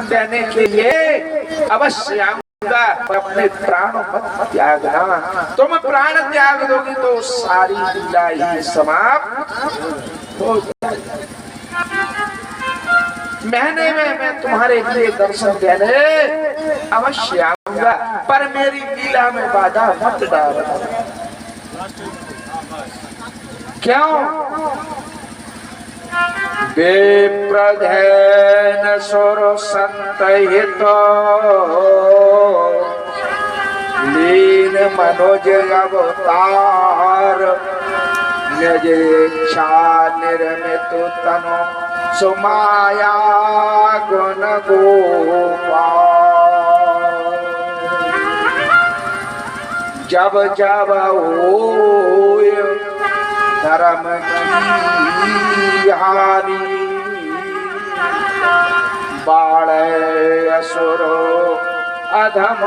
देने के लिए अवश्य आऊंगा, पर अपने प्राणों मत त्यागना। तुम प्राण त्याग दोगी तो सारी लीला ही समाप्त हो जाएगी। महीने में मैं तुम्हारे लिए दर्शन देने अवश्य आऊंगा, पर मेरी लीला में बाधा मत डालना। क्यों? विप्रधेन सुर संतहित लीन मनोज अवतार निज इच्छा निर्मित तनु सुमाया गुण गोपाल। जब जब होय धर्म की हानि बाढ़े असुर अधम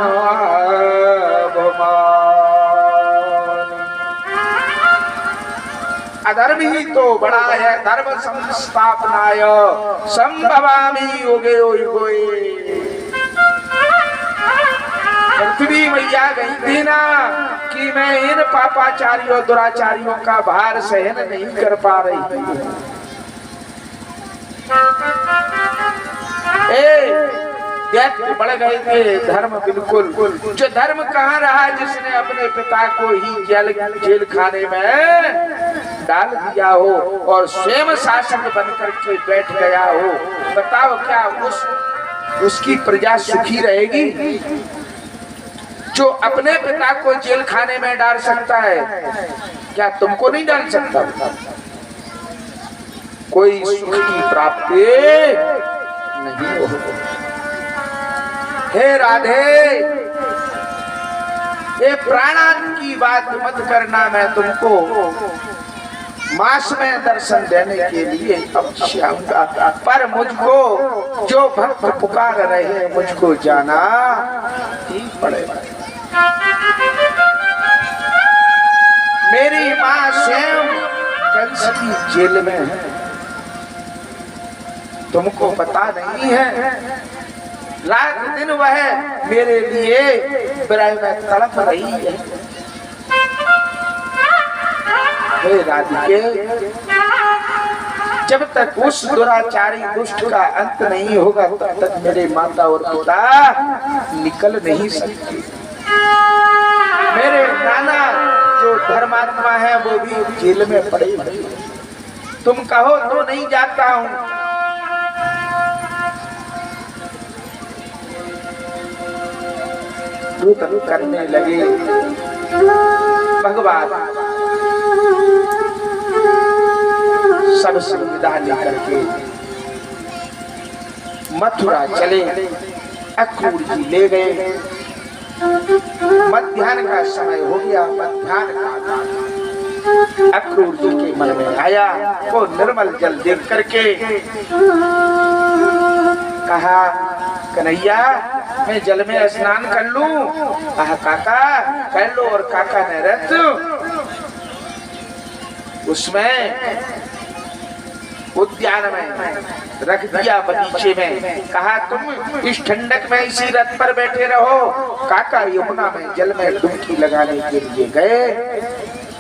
अधर्म ही तो बड़ा है, धर्म संस्थापनाय संभवामि युगे युगे। पृथ्वी मैया गई थी ना कि मैं इन पापाचारियों दुराचारियों का भार सहन नहीं कर पा रही थी। बढ़ गए थे धर्म, बिल्कुल। जो धर्म कहाँ रहा जिसने अपने पिता को ही जेल खाने में डाल दिया हो और स्वयं शासक बनकर के बैठ गया हो। बताओ क्या उसकी प्रजा सुखी रहेगी? जो अपने पिता को जेल खाने में डाल सकता है, क्या तुमको नहीं डाल सकता? कोई सुख की प्राप्ति नहीं हो। हे राधे, ये प्राणांत की बात मत करना। मैं तुमको मास में दर्शन देने के लिए अवश्य आऊंगा, पर मुझको जो भक्त पुकार रहे मुझको जाना ही पड़ेगा। मेरी माँ स्वयं कंस की जेल में है, तुमको पता नहीं है। रात दिन वह मेरे लिए विरह में तड़प रही है। हे राधिके, जब तक उस दुराचारी दुष्ट का अंत नहीं होगा तब तक मेरे माता और पिता निकल नहीं सकते। मेरे नाना जो धर्मात्मा है वो भी जेल में पड़े। तुम कहो तो नहीं जाता हूँ। करने लगे भगवान। सब सुविधा लेकर के मथुरा चले, अक्रूर जी ले गए। मध्याह्न का समय हो गया। मध्याह्न का अक्रूर जी के मन में आया, वो निर्मल जल देख करके कहा, कन्हैया मैं जल में स्नान कर लूं? कहा काका कर लो। और काका ने रथ उसमें उद्यान में रख दिया, बगीचे में। कहा तुम इस ठंडक में इसी रथ पर बैठे रहो। काका यमुना में जल में डुबकी लगाने के लिए गए,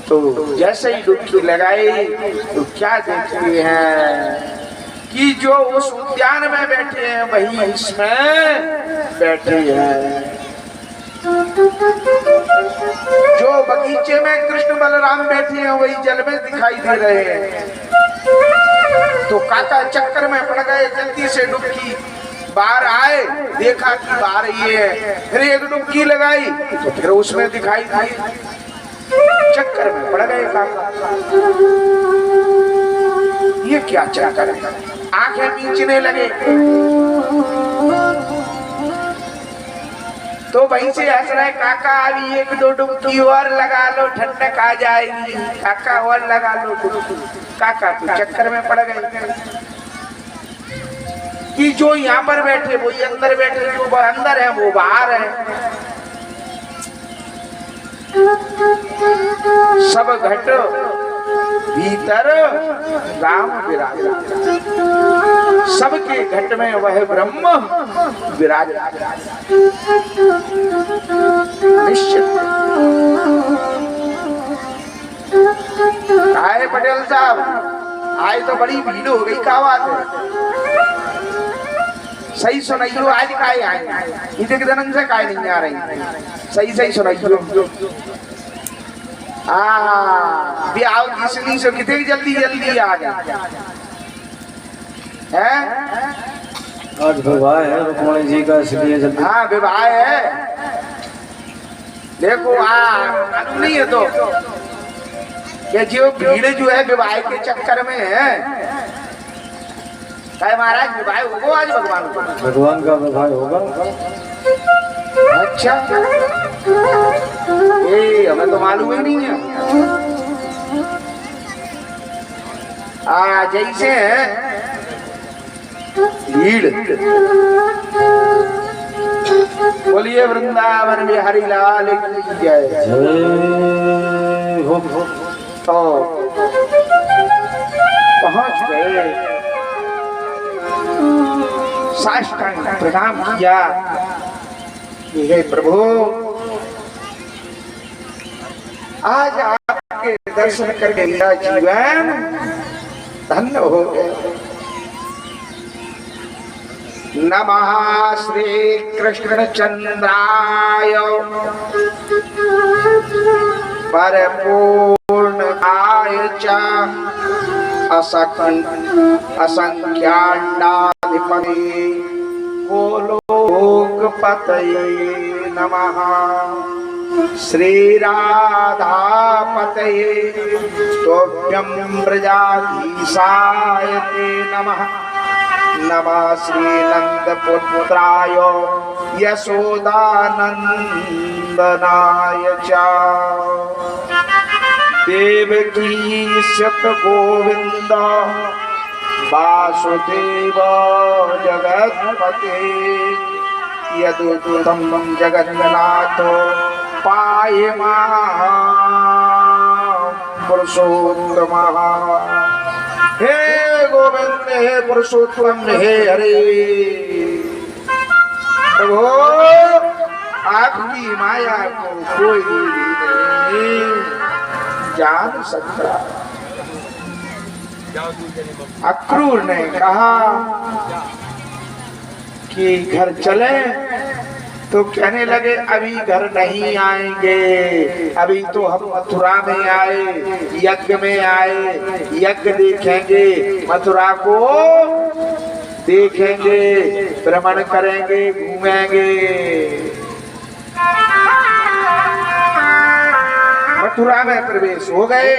तो जैसे ही डुबकी लगाई तो क्या देखते हैं कि जो उस उद्यान में बैठे हैं वही इसमें बैठे हैं। जो बगीचे में कृष्ण बलराम बैठे हैं वही जल में दिखाई दे रहे हैं। तो काका चक्कर में पड़ गए, जल्दी से डुबकी बाहर आए, देखा कि बाहर ये है। फिर एक डुबकी लगाई तो फिर उसमें दिखाई दी। चक्कर में पड़ गए काका। ये क्या चक्कर है? आंखें मींचने लगे। तो वहीं से हंस रहे, काका अभी एक दो डुबकी और लगा लो, ठंडक आ जाएगी। काका और लगा लो डुबकी। काका तो चक्कर में पड़ गए कि जो यहाँ पर बैठे वो अंदर बैठे, जो अंदर है वो बाहर है। सब घट भीतर राम विराज, सबके घट में वह ब्रह्म विराज। निश्चित आए पटेल साहब, आज तो बड़ी भीड़ हो गई, क्या बात है? सही सुनाइयो, आज काय आए इधर के दिन से काय नहीं आ रही, सही सही सुनाइयो। भी आओ किसनी से कितने जल्दी जल्दी आ गए हैं? आज विवाह है रुक्मणी जी का, इसलिए जल्दी। हाँ विवाह है, देखो मालूम नहीं है तो कि जो भीड़ जो है विवाह के चक्कर में है। क्या महाराज विवाह होगा आज? भगवान का विवाह होगा। अच्छा, ये हमें तो मालूम ही नहीं है। जैसे भीड़, बोलिए वृंदावन बिहारी लाल की जय। तो पहुंच गए, साष्टांग प्रणाम किया। हे प्रभु, आज आपके दर्शन करके मेरा जीवन धन्य हो गया। नमः श्री कृष्ण चंद्राय परपूर्णकाय च असंख्याण्डाधिपते गोलोकपतये नमः। श्री राधापतये तोभ्यं व्रजाधीशाय ते नमः। नमः श्री नंदपुत्राय यशोदानंदनाय च। देवकी सत गोविंद वासुदेव जगत्पते। यदुतम जगन्नाथ पायमां पुरुषोत्तमः। हे गोविंद, हे पुरुषोत्तम, हे हरे। प्रभु आपकी माया को कोई नहीं जान सकता। अक्रूर ने कहा कि घर चले, तो कहने लगे अभी घर नहीं आएंगे, अभी तो हम मथुरा में आए, यज्ञ में आए, यज्ञ देखेंगे, मथुरा को देखेंगे, भ्रमण करेंगे, घूमेंगे। मथुरा में प्रवेश हो गए।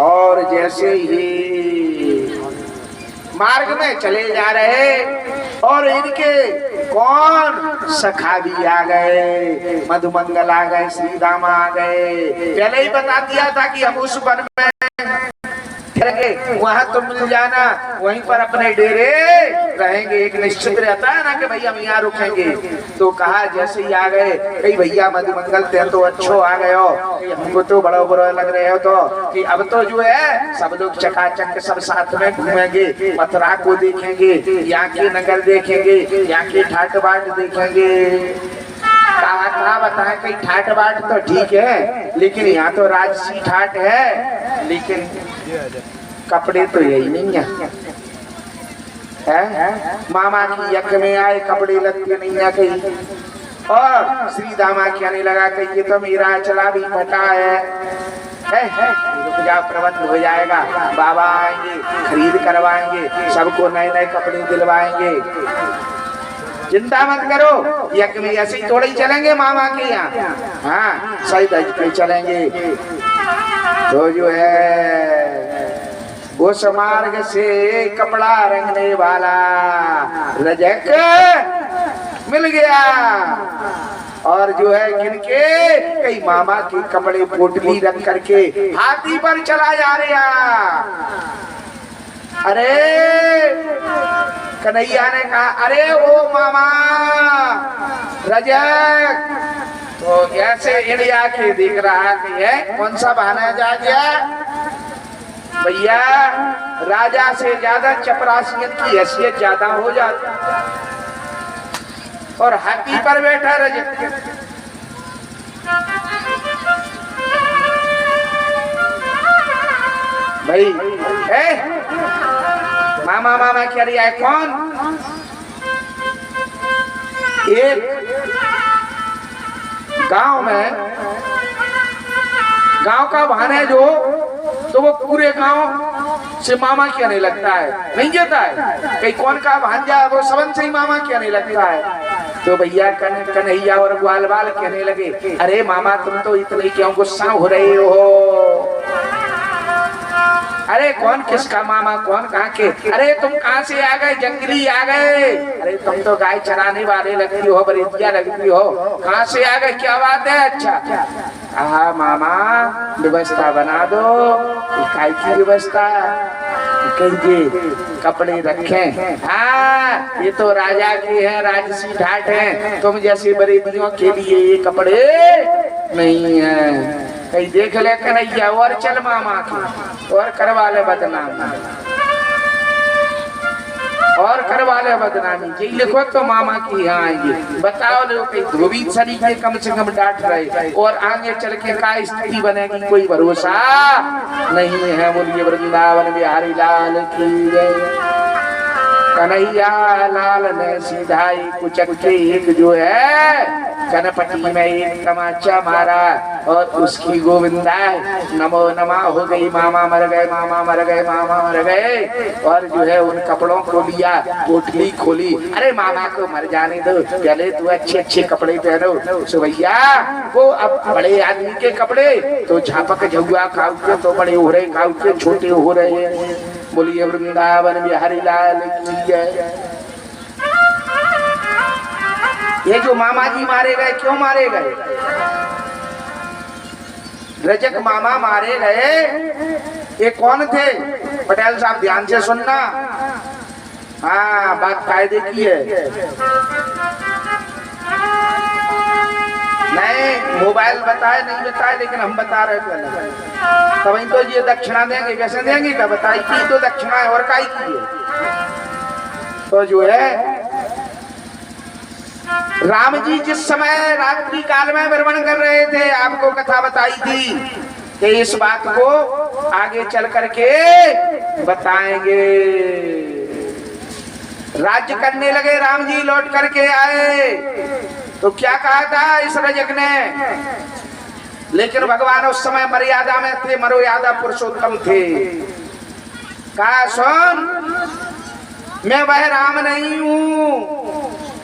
और जैसे ही मार्ग में चले जा रहे और इनके कौन सखा भी आ गए, मधुमंगल आ गए, श्रीदामा आ गए। पहले ही बता दिया था कि हम उस वन में वहां तो मिल जाना, वहीं पर अपने डेरे रहेंगे। एक निश्चित रहता है ना कि भैया हम यहाँ रुकेंगे। तो कहा जैसे ही आ गए, कई भैया मधुमंगल ते तो अच्छो आ गए हो, हमको तो बड़ा बुरा लग रहे हो, तो कि अब तो जो है सब लोग चकाचक सब साथ में घूमेंगे, मथुरा को देखेंगे, यहाँ के नगर देखेंगे, यहाँ के ठाट बाट देखेंगे। कहा बताए कहीं ठाट बाट तो ठीक है, लेकिन यहाँ तो राजसी ठाट है, लेकिन कपड़े तो यही नहीं है। मामा की यज्ञ में आए, कपड़े लगते नहीं है कहीं। और श्री दामा कहने लगा कि ये तो मेरा चला भी फटा है। रुक जाओ, प्रबंध हो जाएगा, बाबा आएंगे, खरीद करवाएंगे, सबको नए नए कपड़े दिलवाएंगे, चिंता मत करो। यज्ञ में ऐसे ही थोड़े ही चलेंगे मामा के यहाँ, हाँ सही दज पे चलेंगे। तो जो है उस मार्ग से कपड़ा रंगने वाला रजक मिल गया। और जो है किनके, कई मामा के कपड़े पोटली रख करके हाथी पर चला जा रहा। अरे कन्हैया ने कहा, अरे ओ मामा रजक, तो ऐसे इंडिया के देख रहा कि है कौन सा बहाना जा गया भैया, राजा से ज्यादा चपरासियत की हैसियत ज्यादा हो जाती और हाथी पर बैठा रजक। भाई मामा मामा कह रही है कौन? एक गांव में, गांव का भान है जो, तो वो पूरे गांव से मामा क्या नहीं लगता है, नहीं कहता है कहीं कौन का भांजा वो सबन से ही मामा क्या नहीं लगता है। तो भैया कन्हैया और ग्वाल बाल कहने लगे अरे मामा तुम तो इतने क्यों गुस्सा हो रहे हो? अरे कौन किसका मामा, कौन कहाँ के? अरे तुम कहाँ से आ गए? जंगली आ गए? अरे तुम तो गाय चराने वाले लगती हो, बरेतिया लगती हो, कहाँ से आ गए? क्या बात है? अच्छा हाँ मामा व्यवस्था बना दो। काय की व्यवस्था? कहिए कपड़े रखें। हाँ ये तो राजा की है, राजसी ढाट है, तुम जैसी बरेतियों के लिए ये कपड़े नहीं है। कहीं देख ले कन्हैया और चल मामा की और करवा ले बदनामी, और करवा ले बदनामी। जी लिखो तो मामा की यहाँ आएंगे। बताओ लोग कहीं धोबी सरी के कम से कम डांट रहे और आगे चल के क्या स्थिति बनेगी कोई भरोसा नहीं है। बोलिए वृंदावन बिहारी लाल की जय। कन्हैया लाल ने सीधाई कुचक के एक जो है कनपटी में एक तमाचा मारा और उसकी गोविंदा नमो नमा हो गई। मामा मर गए, मामा मर गए, मामा मर गए। और जो है उन कपड़ों को लिया, पोटली खोली। अरे मामा को मर जाने दो, पहले तू अच्छे अच्छे कपड़े पहनो। सो भैया वो अब बड़े आदमी के कपड़े तो झापक झुआ खाऊ के तो बड़े हो रहे, खाऊ के छोटे हो रहे हैं। बोलिए वृंदावन बिहारी लाल की जय। ये जो मामा जी मारे गए, क्यों मारे गए? रजक मामा मारे गए, ये कौन थे? पटेल साहब ध्यान से सुनना, हाँ बात कायदे की है। नहीं मोबाइल बताए नहीं बताए, लेकिन हम बता रहे थे तभी तो ये दक्षिणा देंगे, वैसे देंगे क्या? बताई की तो दक्षिणा है और काई की है। तो जो है राम जी जिस समय रात्रि काल में भ्रमण कर रहे थे, आपको कथा बताई थी कि इस बात को आगे चल करके बताएंगे। राज्य करने लगे राम जी, लौट करके आए तो क्या कहा था इस रजक ने? लेकिन भगवान उस समय मर्यादा में थे, मर्यादा पुरुषोत्तम थे। कहा सुन, मैं वह राम नहीं हूं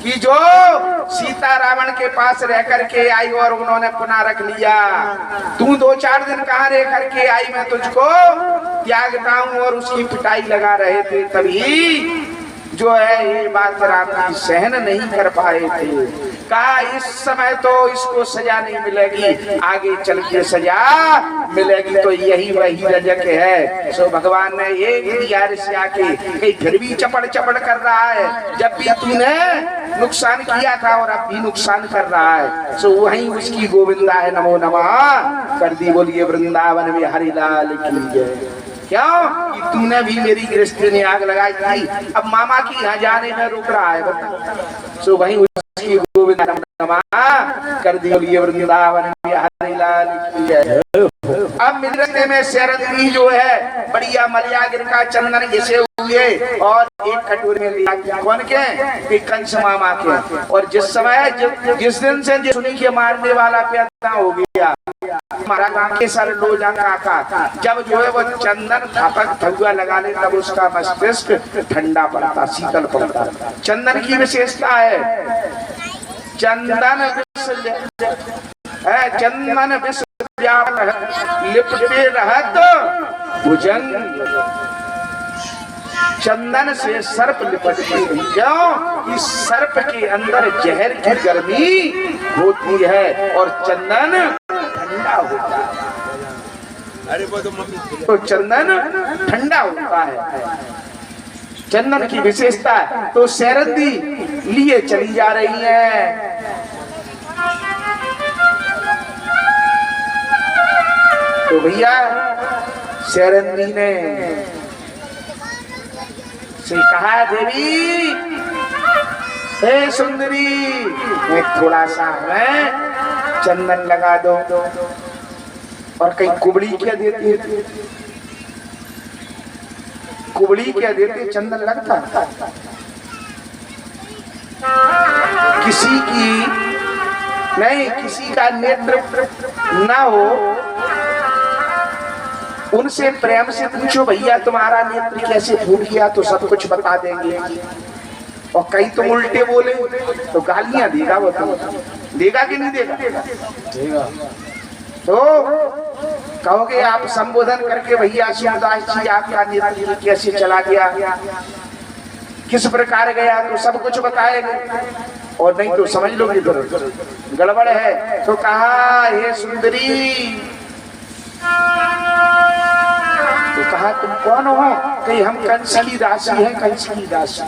कि जो सीता रावण के पास रह करके आई और उन्होंने पुनः रख लिया। तू 2-4 दिन कहाँ रह करके आई, मैं तुझको त्यागता हूं। और उसकी पिटाई लगा रहे थे, तभी जो है ये बात राम जी सहन नहीं कर पाए थे। कहा इस समय तो इसको सजा नहीं मिलेगी, आगे चल के सजा मिलेगी। तो यही वही रजक है। सो भगवान ने एक दिया से आके कहीं फिर भी चपड़ चपड़ कर रहा है। जब भी तूने नुकसान किया था और अब भी नुकसान कर रहा है। सो वही उसकी गोविंदा है, नमो नमः कर दी। बोलिए वृंदावन में हरि लाल की जय। क्यों कि तूने भी मेरी गृहस्थी में आग लगाई थी, अब मामा की यहाँ जाने में रुक रहा है। बता सो वही उसकी गोविंदा नमः कर दी। बोलिए वृंदावन में हरि लाल की जय। अब मिलते में शरदी जो है बढ़िया मलियागिर का चंदन घिसे हुए और एक कटोरे में लिया। कौन के? कंस मामा के। और जिस समय जिस दिन से सुनी के मारने वाला पैदा हो गया, हमारा गांव के सर लो जाता, जब जो है वो चंदन थापक धुआ लगा ले तब उसका मस्तिष्क ठंडा पड़ता, शीतल पड़ता। चंदन की विशेषता है, चंदन चंदन विष लिपटे रहत भुजंग। चंदन से सर्प लिपटते हैं। क्यों? इस सर्प के अंदर जहर की गर्मी होती है और चंदन ठंडा होता है। तो चंदन ठंडा होता है, चंदन की विशेषता। तो शरदी लिए चली जा रही है। तो भैया शैरंदी ने से कहा, देवी हे सुंदरी, एक थोड़ा सा है चंदन लगा दो। और कहीं कुबड़ी क्या देती है, कुबड़ी क्या देती, चंदन लगता। किसी की नहीं, किसी का नेत्र ना हो, उनसे प्रेम से पूछो भैया तुम्हारा नेत्र कैसे फूट गया, तो सब कुछ बता देंगे। और कहीं तुम उल्टे बोले तो गालियां देगा वो, तुम देगा कि नहीं देगा? देगा। तो कहोगे आप संबोधन करके, भैया शिवदास जी आपका नेत्र कैसे चला गया, किस प्रकार गया, तो सब कुछ बताएंगे। और नहीं तो समझ लो कि गड़बड़ है। तो कहा, हे सुंदरी, तो कहा तुम कौन हो? कहीं हम कंस की दासी हैं, कंस की दासी,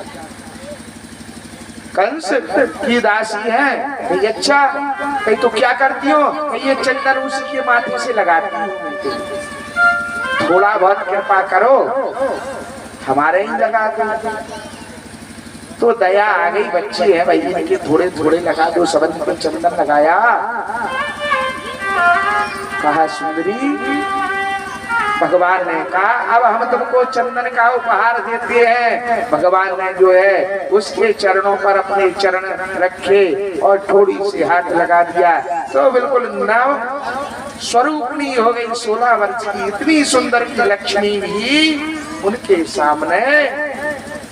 कंस की दासी है। कहीं अच्छा, कहीं तो क्या करती हो? कहीं ये चंदन उसके माथे से लगाती हो, थोड़ा बहुत कृपा करो, हमारे ही लगा दो। तो दया आ गई, बच्चे हैं भाई, इनके थोड़े थोड़े लगा दो। सबन पर चंदन लगाया। कहा, सुंदरी, भगवान ने कहा अब हम तुमको चंदन का उपहार देते हैं। भगवान ने जो है उसके चरणों पर अपने चरण रखे और थोड़ी सी हाथ लगा दिया, तो बिल्कुल नव स्वरूपणी हो गई। 16 वर्ष की इतनी सुंदर की लक्ष्मी भी उनके सामने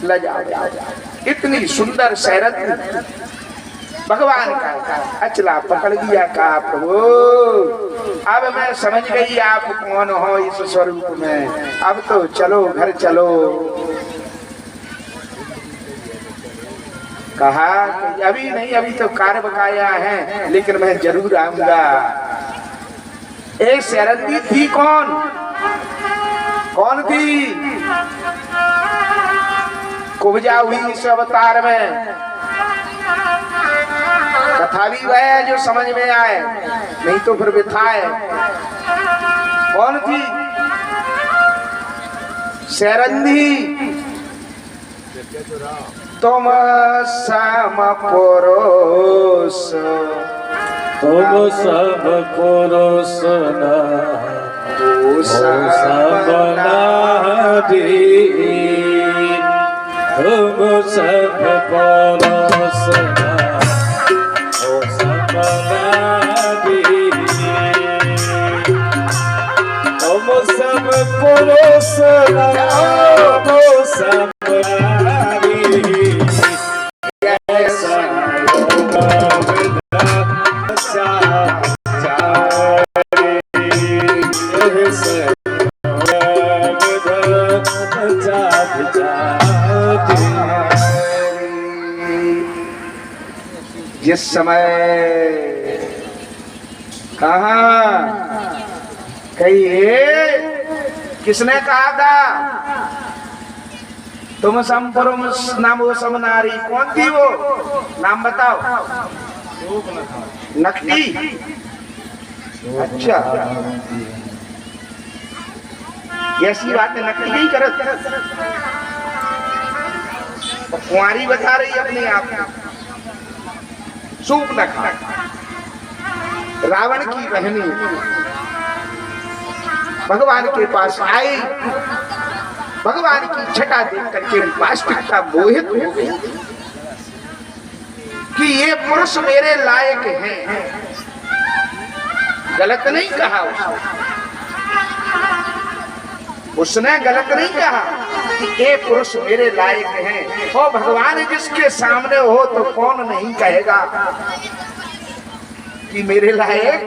लजा जा। इतनी सुंदर शैरंदी भगवान का अचला पकड़ लिया। कहा, प्रभु अब मैं समझ गई आप कौन हो इस स्वरूप में, अब तो चलो घर चलो। कहा, अभी नहीं, अभी तो कार्य बकाया है, लेकिन मैं जरूर आऊंगा। एक शैरंदी थी, कौन कौन थी? कुब्जा हुई इस अवतार में। कथा भी वह है जो समझ में आए, नहीं तो फिर व्यथा है। कौन थी? शैरंदी। तुम सम पुरुष, तुम सब पुरुष तुम सब पुरुष तुम सब पुरुष सब जिस समय कहा कहिए, किसने कहा था तुम संपुरुष नामो सम नारी? कौन थी वो? नाम बताओ। नकटी। अच्छा, ऐसी बातें नकटी नहीं करत, कुंवारी बता रही अपने आप। सूर्पनखा रावण की बहनी भगवान के पास आई। भगवान की छटा देख करके वास्तविकता मोहित हो गई कि ये पुरुष मेरे लायक हैं। गलत नहीं कहा उसने गलत नहीं कहा कि ये पुरुष मेरे लायक हैं। और भगवान जिसके सामने हो तो कौन नहीं कहेगा कि मेरे लायक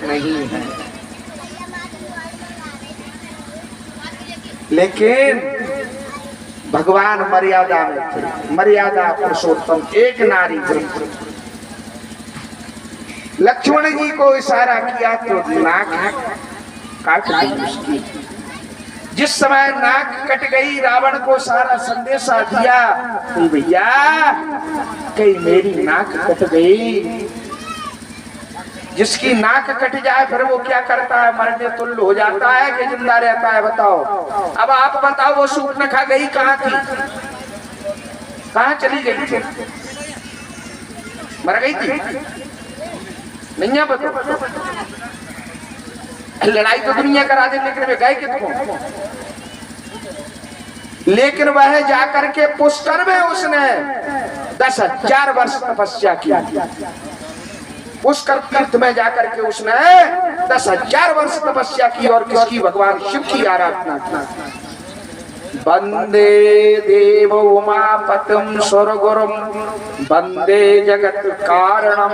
नहीं है। लेकिन भगवान मर्यादा में थे, मर्यादा पुरुषोत्तम एक नारी थी। लक्ष्मण जी को इशारा किया तो नाक काट दी उसकी। जिस समय नाक कट गई, रावण को सारा संदेशा दिया कि भैया कहीं मेरी नाक कट गई। जिसकी नाक कट जाए फिर वो क्या करता है, मरने तुल्य हो जाता है कि जिंदा रहता है? बताओ। अब आप बताओ वो शूर्पणखा गई कहाँ थी, कहाँ चली गई थी? मर गई थी? नहीं है बताओ। लड़ाई तो दुनिया करा दे, लेकिन वे गए कितने? लेकिन वह जाकर के पुष्कर में उसने 10,000 वर्ष तपस्या की। पुष्कर तीर्थ में जाकर के उसने 10,000 वर्ष तपस्या की और किसकी? भगवान शिव की आराधना की। वंदे देव उमापतिं सुरगुरुं वंदे जगत कारणं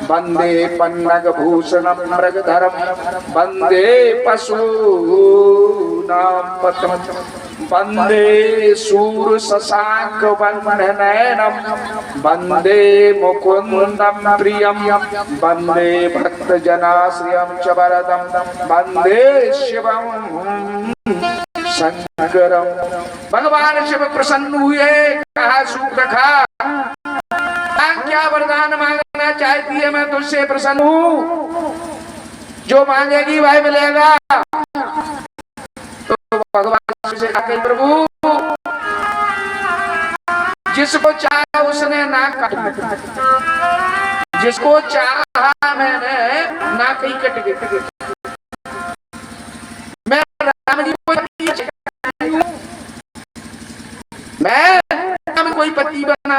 वंदे पन्नग भूषणं मृगधरं वंदे पशूनां पतिं वंदे शूर शशांक वह्ननयनं वंदे मुकुंदं प्रियं वंदे भक्तजनाश्रियं च वरदं वंदे शिवं शंकरम। भगवान शिव प्रसन्न हुए, कहा शूर्पणखा क्या वरदान मांगना चाहती है? मैं तुझसे प्रसन्न हूँ, जो मांगेगी वह मिलेगा। तो भगवान शिव से कहा, प्रभु जिसको चाहा उसने ना कहा, जिसको चाहा मैंने ना कहीं कट गई। मैं राम जी को मैं कोई पति बना